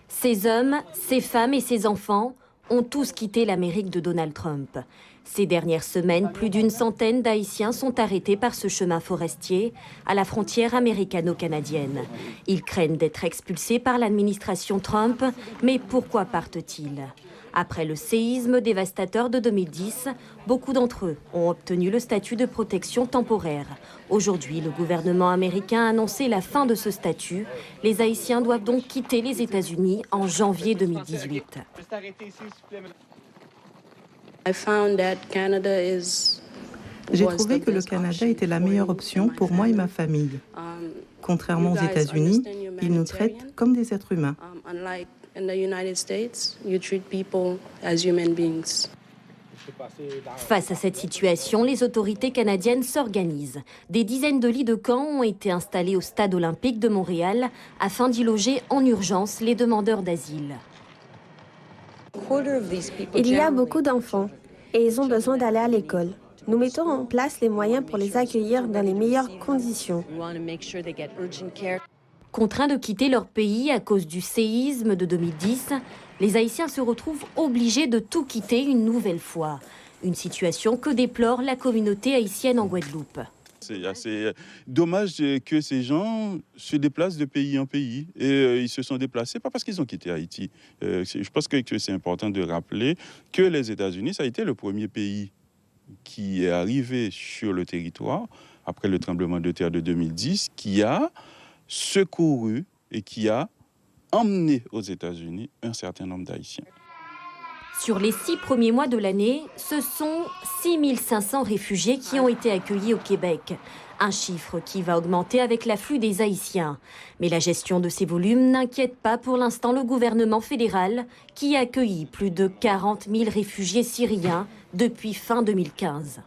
Ces hommes, ces femmes et ces enfants ont tous quitté l'Amérique de Donald Trump. Ces dernières semaines, plus d'une centaine d'Haïtiens sont arrêtés par ce chemin forestier à la frontière américano-canadienne. Ils craignent d'être expulsés par l'administration Trump, mais pourquoi partent-ils ? Après le séisme dévastateur de 2010, beaucoup d'entre eux ont obtenu le statut de protection temporaire. Aujourd'hui, le gouvernement américain a annoncé la fin de ce statut. Les Haïtiens doivent donc quitter les États-Unis en janvier 2018. J'ai trouvé que le Canada était la meilleure option pour moi et ma famille. Contrairement aux États-Unis, ils nous traitent comme des êtres humains. Face à cette situation, les autorités canadiennes s'organisent. Des dizaines de lits de camp ont été installés au stade olympique de Montréal afin d'y loger en urgence les demandeurs d'asile. Il y a beaucoup d'enfants et ils ont besoin d'aller à l'école. Nous mettons en place les moyens pour les accueillir dans les meilleures conditions. Contraints de quitter leur pays à cause du séisme de 2010, les Haïtiens se retrouvent obligés de tout quitter une nouvelle fois. Une situation que déplore la communauté haïtienne en Guadeloupe. C'est assez dommage que ces gens se déplacent de pays en pays. Et ils se sont déplacés pas parce qu'ils ont quitté Haïti. Je pense que c'est important de rappeler que les États-Unis, ça a été le premier pays qui est arrivé sur le territoire après le tremblement de terre de 2010, qui a secouru et qui a emmené aux États-Unis un certain nombre d'Haïtiens. Sur les 6 premiers mois de l'année, ce sont 6 500 réfugiés qui ont été accueillis au Québec. Un chiffre qui va augmenter avec l'afflux des Haïtiens. Mais la gestion de ces volumes n'inquiète pas pour l'instant le gouvernement fédéral qui a accueilli plus de 40 000 réfugiés syriens depuis fin 2015.